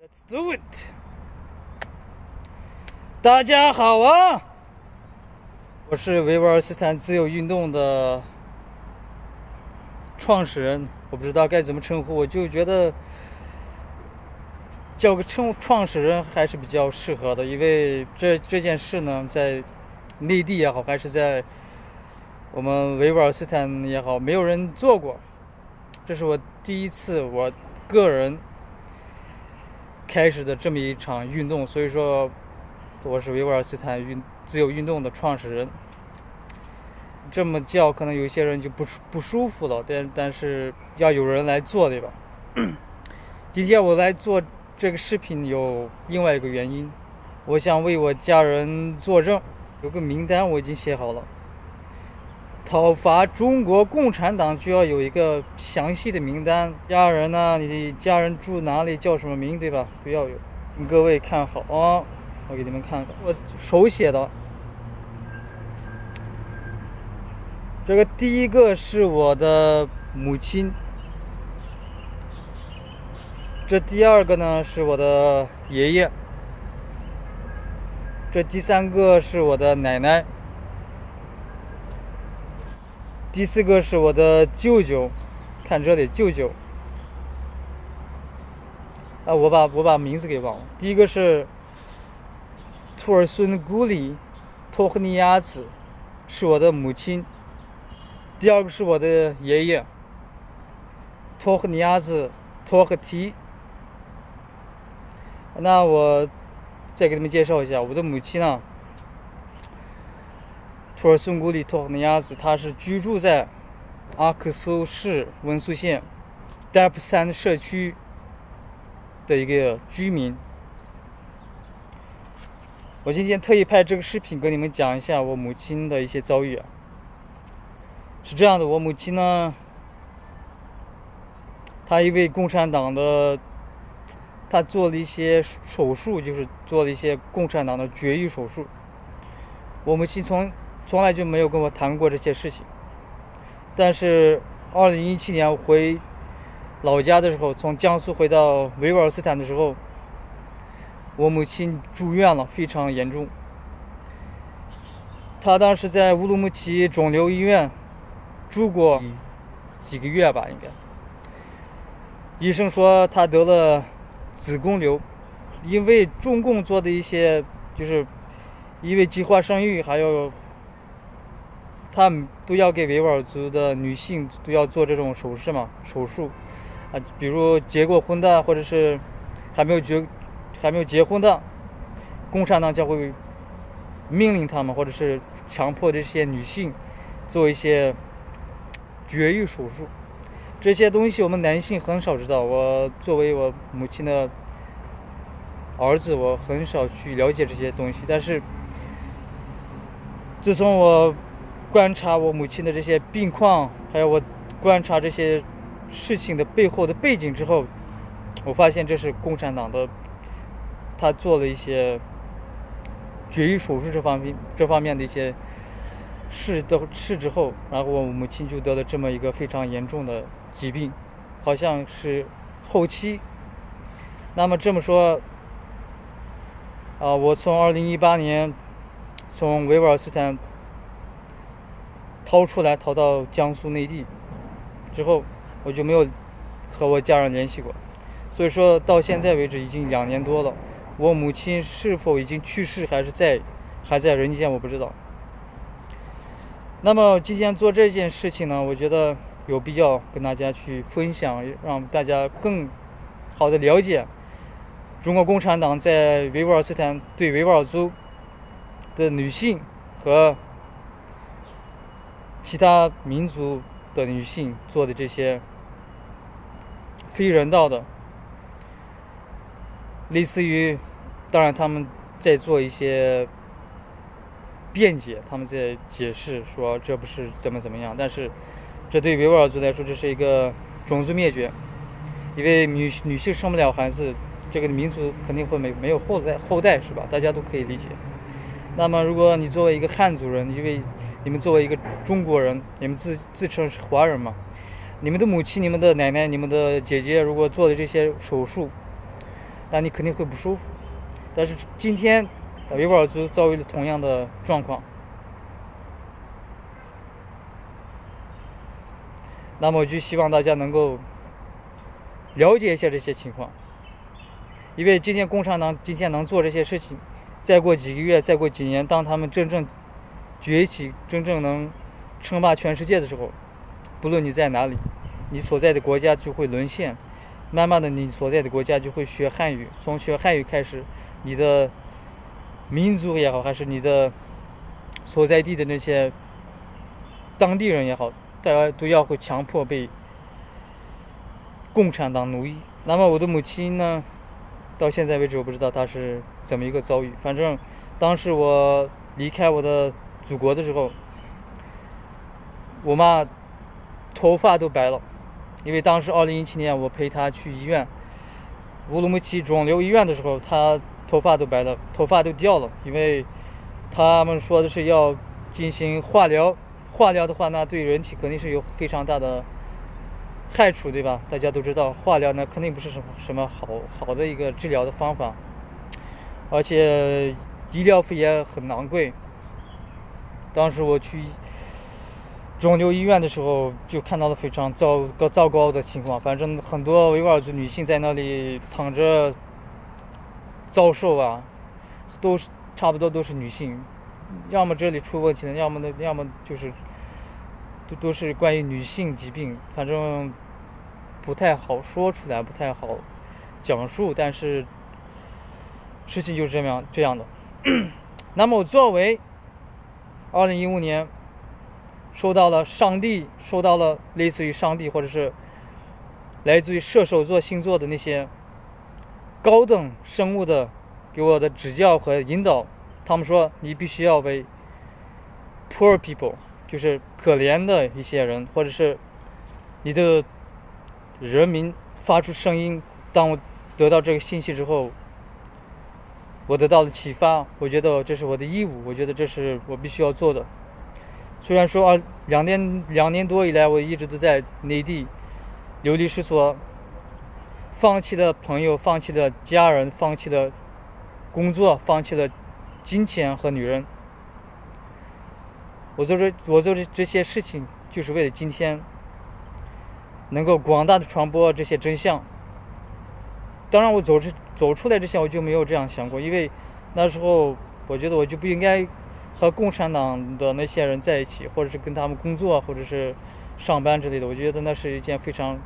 Let's do it！ 大家好啊，我是维吾尔斯坦自由运动的创始人，我不知道该怎么称呼，我就觉得叫个创始人还是比较适合的，因为这件事呢，在内地也好，还是在我们维吾尔斯坦也好，没有人做过，这是我第一次我个人开始的这么一场运动，所以说我是维吾尔斯坦自由运动的创始人。这么叫可能有些人就不舒服了，但是要有人来做，对吧？今天我来做这个视频有另外一个原因，我想为我家人作证，有个名单我已经写好了。讨伐中国共产党就要有一个详细的名单，家人呢，你家人住哪里，叫什么名，对吧？都要有。请各位看好啊，我给你们看看，我手写的。这个第一个是我的母亲，这第二个呢是我的爷爷，这第三个是我的奶奶，第四个是我的舅舅，看这里舅舅。我把名字给忘了。第一个是图尔孙古里托赫尼亚子，是我的母亲。第二个是我的爷爷托赫尼亚子托赫提。那我再给你们介绍一下我的母亲呢，图尔孙古里托赫尼亚子，她是居住在阿克苏市温苏县代普山社区的一个居民。我今天特意拍这个视频跟你们讲一下我母亲的一些遭遇啊。是这样的，我母亲呢，她因为共产党的，她做了一些手术，就是做了一些共产党的绝育手术。我母亲从来就没有跟我谈过这些事情。但是2017年我回老家的时候，从江苏回到维吾尔斯坦的时候，我母亲住院了，非常严重。她当时在乌鲁木齐肿瘤医院住过几个月吧，应该。医生说她得了子宫瘤，因为中共做的一些，就是因为计划生育，还有他们都要给维吾尔族的女性都要做这种手术啊，比如结过婚的，或者是还没有结婚的，共产党将会命令他们，或者是强迫这些女性做一些绝育手术。这些东西我们男性很少知道，我作为我母亲的儿子，我很少去了解这些东西。但是自从我观察我母亲的这些病况，还有我观察这些事情的背后的背景之后，我发现这是共产党的，他做了一些绝育手术这方面的一些事之后，然后我母亲就得了这么一个非常严重的疾病，好像是后期。那么这么说我从2018年从维吾尔斯坦逃到江苏内地之后，我就没有和我家人联系过，所以说到现在为止已经2年多了。我母亲是否已经去世还在人间，我不知道。那么今天做这件事情呢，我觉得有必要跟大家去分享，让大家更好的了解中国共产党在维吾尔斯坦对维吾尔族的女性和其他民族的女性做的这些非人道的，类似于，当然他们在做一些辩解，他们在解释说这不是怎么样，但是这对维吾尔族来说，这是一个种族灭绝，因为女性生不了孩子，这个民族肯定会没有后代，是吧？大家都可以理解。那么如果你作为一个汉族人，因为你们作为一个中国人，你们自称是华人嘛，你们的母亲、你们的奶奶、你们的姐姐如果做的这些手术，那你肯定会不舒服。但是今天维吾尔族遭遇了同样的状况，那么我就希望大家能够了解一下这些情况，因为今天共产党今天能做这些事情，再过几个月，再过几年，当他们真正崛起，真正能称霸全世界的时候，不论你在哪里，你所在的国家就会沦陷，慢慢的你所在的国家就会学汉语，从学汉语开始，你的民族也好，还是你的所在地的那些当地人也好，大家都要会强迫被共产党奴役。那么我的母亲呢，到现在为止我不知道她是怎么一个遭遇。反正当时我离开我的祖国的时候，我妈头发都白了，因为当时2017年我陪她去医院乌鲁木齐肿瘤医院的时候，她头发都白了，头发都掉了，因为他们说的是要进行化疗，化疗的话那对人体肯定是有非常大的害处，对吧？大家都知道化疗呢肯定不是什么好的一个治疗的方法，而且医疗费也很昂贵。当时我去肿瘤医院的时候就看到了非常糟糕的情况，反正很多维吾尔族女性在那里躺着遭受啊，都是差不多都是女性，要么这里出问题了，要么就是都是关于女性疾病，反正不太好说出来，不太好讲述，但是事情就是这样的。那么我作为2015年收到了类似于上帝或者是来自于射手座星座的那些高等生物的给我的指教和引导，他们说你必须要为 poor people， 就是可怜的一些人，或者是你的人民发出声音。当我得到这个信息之后，我得到了启发，我觉得这是我的义务，我觉得这是我必须要做的。虽然说两年多以来我一直都在内地流离失所，放弃了朋友，放弃了家人，放弃了工作，放弃了金钱和女人。我做这些事情就是为了今天能够广大的传播这些真相。当然我走出来之前我就没有这样想过，因为那时候我觉得我就不应该和共产党的那些人在一起，或者是跟他们工作，或者是上班之类的，我觉得那是一件非常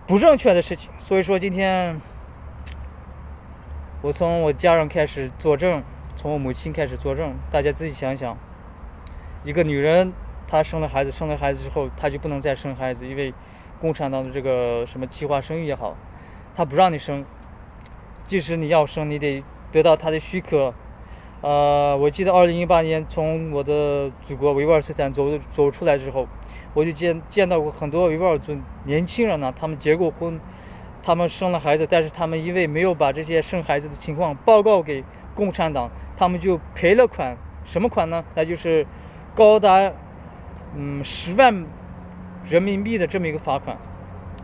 不正确的事情。所以说今天我从我家人开始作证，从我母亲开始作证。大家自己想想，一个女人她生了孩子之后，她就不能再生孩子，因为共产党的这个什么计划生育也好，她不让你生，即使你要生，你得得到她的许可。我记得2018年从我的祖国维吾尔斯坦走出来之后，我就见到过很多维吾尔族年轻人呢，他们结过婚，他们生了孩子，但是他们因为没有把这些生孩子的情况报告给共产党，他们就赔了款。什么款呢？那就是高达10万人民币的这么一个罚款。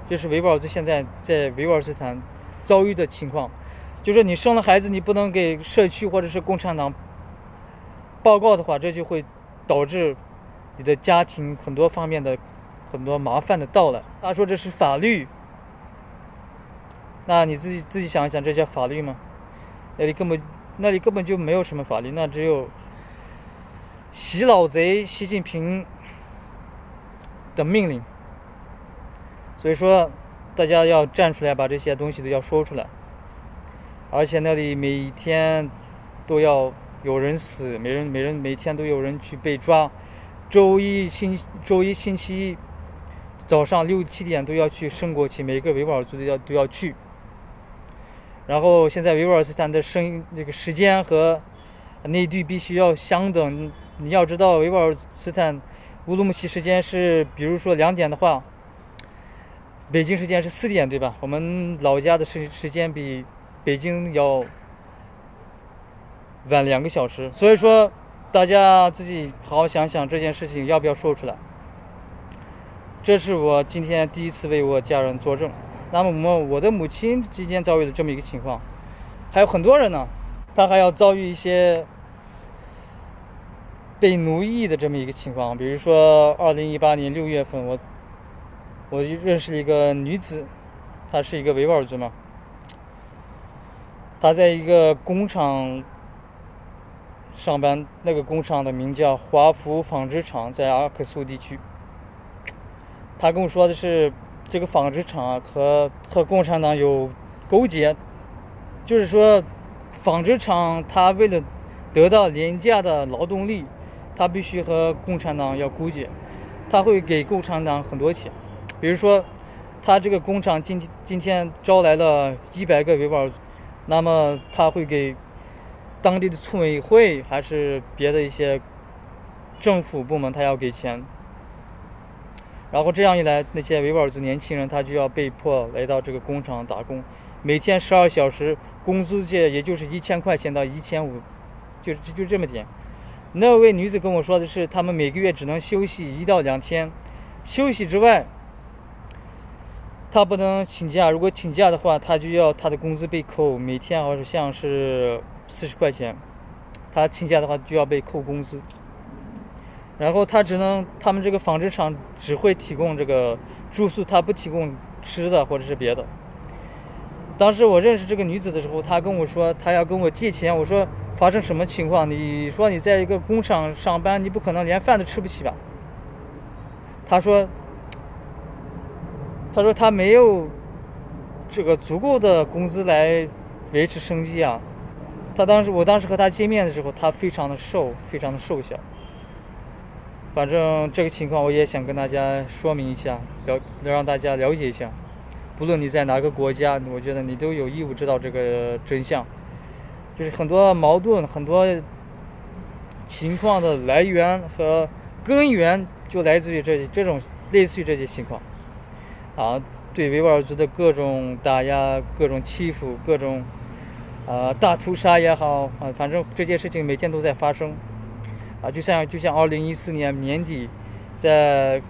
这是维吾尔族现在在维吾尔斯坦遭遇的情况，就是你生了孩子，你不能给社区或者是共产党报告的话，这就会导致你的家庭很多方面的很多麻烦的到来。他说这是法律，那你自己想一想，这叫法律吗？那里根本就没有什么法律，那只有习老贼习近平的命令。所以说大家要站出来，把这些东西都要说出来。而且那里每天都要有人死，每天都有人去被抓。周一星期一早上6、7点都要去升国旗，每个维吾尔族都要去。然后现在维吾尔斯坦的这个时间和内地必须要相等。你要知道维吾尔斯坦乌鲁木齐时间是，比如说2点的话，北京时间是4点，对吧？我们老家的时间比北京要晚2个小时。所以说大家自己好好想想这件事情要不要说出来。这是我今天第一次为我家人作证。那么我的母亲今天遭遇了这么一个情况，还有很多人呢，他还要遭遇一些被奴役的这么一个情况。比如说2018年6月份，我认识了一个女子，她是一个维吾尔族嘛，她在一个工厂上班，那个工厂的名叫华福纺织厂，在阿克苏地区。她跟我说的是，这个纺织厂和共产党有勾结，就是说纺织厂它为了得到廉价的劳动力，它必须和共产党要勾结，它会给共产党很多钱。比如说它这个工厂今天招来了100个维吾尔族，那么它会给当地的村委会还是别的一些政府部门，他要给钱。然后这样一来，那些维吾尔族年轻人他就要被迫来到这个工厂打工，每天12小时，工资也就是1000块钱到1500，就这么点。那位女子跟我说的是，他们每个月只能休息1到2天，休息之外，他不能请假，如果请假的话，他就要他的工资被扣，每天好像是40块钱，他请假的话就要被扣工资。然后他们这个纺织厂只会提供这个住宿，他不提供吃的或者是别的。当时我认识这个女子的时候，她跟我说她要跟我借钱，我说发生什么情况？你说你在一个工厂上班，你不可能连饭都吃不起吧？她说她没有这个足够的工资来维持生计啊。我当时和她见面的时候，她非常的瘦小。反正这个情况我也想跟大家说明一下，让大家了解一下。不论你在哪个国家，我觉得你都有义务知道这个真相。就是很多矛盾、很多情况的来源和根源，就来自于这种类似于这些情况啊，对维吾尔族的各种打压、各种欺负、各种大屠杀也好啊，反正这些事情每天都在发生。就像2014年年底，在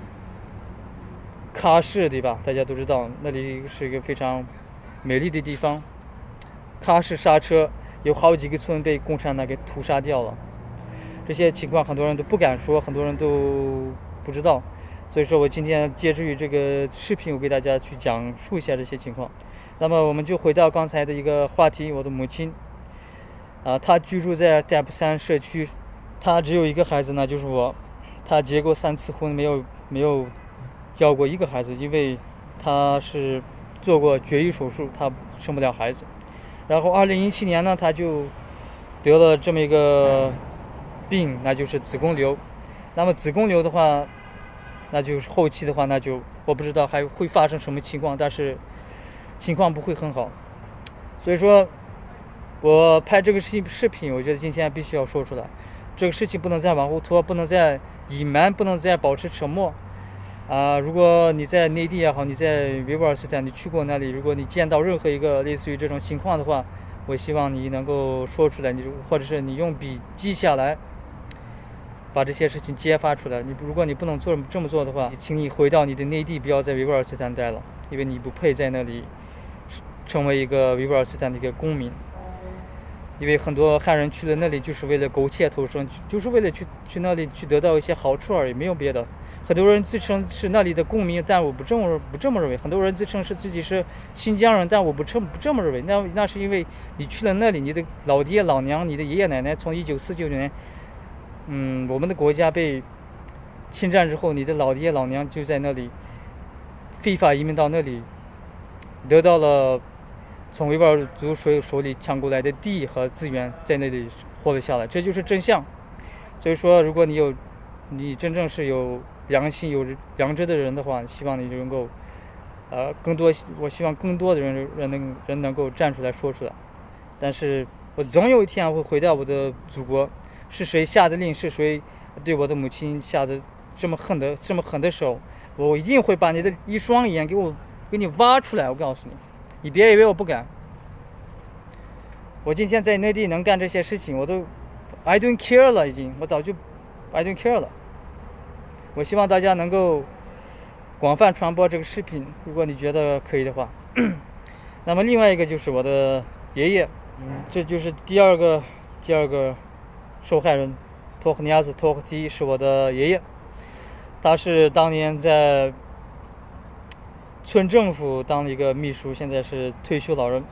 喀什，对吧？大家都知道，那里是一个非常美丽的地方。喀什刹车有好几个村被共产党给屠杀掉了。这些情况很多人都不敢说，很多人都不知道。所以说我今天借助于这个视频，我给大家去讲述一下这些情况。那么我们就回到刚才的一个话题，我的母亲她居住在代布山社区。他只有一个孩子呢，就是我。他结过3次婚，没有要过一个孩子，因为他是做过绝育手术，他生不了孩子。然后2017年呢，他就得了这么一个病，那就是子宫瘤。那么子宫瘤的话，那就是后期的话，那就我不知道还会发生什么情况，但是情况不会很好。所以说我拍这个视频，我觉得今天必须要说出来。这个事情不能再往后拖，不能再隐瞒，不能再保持沉默如果你在内地也好，你在维吾尔斯坦你去过那里，如果你见到任何一个类似于这种情况的话，我希望你能够说出来，或者是你用笔记下来，把这些事情揭发出来。如果你不能这么做的话，请你回到你的内地，不要在维吾尔斯坦待了，因为你不配在那里成为一个维吾尔斯坦的一个公民。因为很多汉人去了那里就是为了苟且偷生，就是为了去那里去得到一些好处而已，没有别的。很多人自称是那里的公民，但我不这么认为。很多人自称是自己是新疆人，但我不这么认为。那是因为你去了那里，你的老爹老娘、你的爷爷奶奶从1949年，我们的国家被侵占之后，你的老爹老娘就在那里非法移民到那里，得到了从维吾尔族手里抢过来的地和资源，在那里活了下来，这就是真相。所以说，如果你真正是有良心、有良知的人的话，希望你能够，我希望更多的人能够站出来说出来。但是我总有一天会回到我的祖国，是谁下的令？是谁对我的母亲下的这么狠的手？我一定会把你的一双眼给你挖出来！我告诉你。你别以为我不敢，我今天在内地能干这些事情，我都 I don't care 了，已经，我早就 I don't care 了。我希望大家能够广泛传播这个视频，如果你觉得可以的话。那么另外一个就是我的爷爷，这就是第二个受害人，托克尼亚斯托克基是我的爷爷，他是当年在村政府当了一个秘书，现在是退休老人。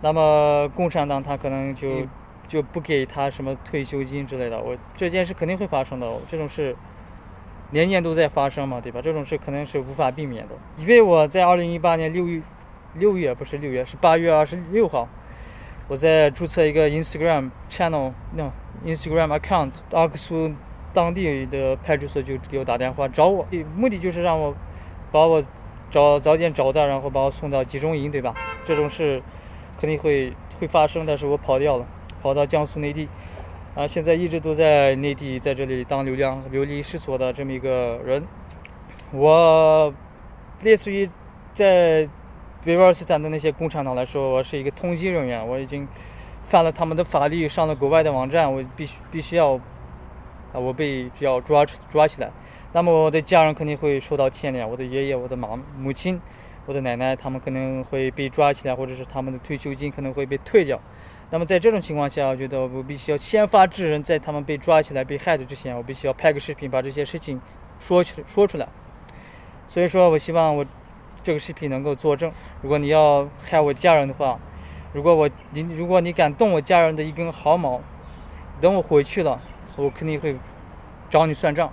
那么共产党他可能就不给他什么退休金之类的，这件事肯定会发生的，这种事年年都在发生嘛，对吧？这种事可能是无法避免的。因为我在2018年6月是8月26号，我在注册一个 Instagram channel，Instagram account， 阿克苏当地的派出所就给我打电话找我，目的就是让我把我早点找到，然后把我送到集中营，对吧？这种事肯定会发生，但是我跑掉了，跑到江苏内地，现在一直都在内地，在这里当流离失所的这么一个人。我类似于在维吾尔斯坦的那些共产党来说，我是一个通缉人员，我已经犯了他们的法律，上了国外的网站，我必须要我被要抓起来。那么我的家人肯定会受到牵连，我的爷爷、我的母亲、我的奶奶，他们可能会被抓起来，或者是他们的退休金可能会被退掉。那么在这种情况下，我觉得我必须要先发制人，在他们被抓起来、被害的之前，我必须要拍个视频，把这些事情说出来。所以说我希望我这个视频能够作证。如果你要害我家人的话，如果你敢动我家人的一根毫毛，等我回去了，我肯定会找你算账。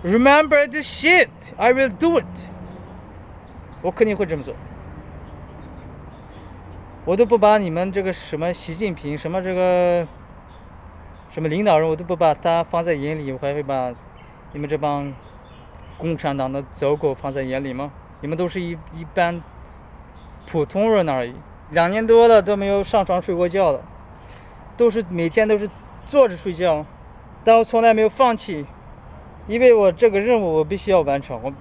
Remember this shit, I will do it。我肯定会这么做。我都不把你们这个什么习近平、什么领导人，我都不把他放在眼里，我还会把你们这帮共产党的走狗放在眼里吗？你们都是一般普通人而已，2年多了都没有上床睡过觉了，每天都是坐着睡觉，但我从来没有放弃，因为我这个任务我必须要完成。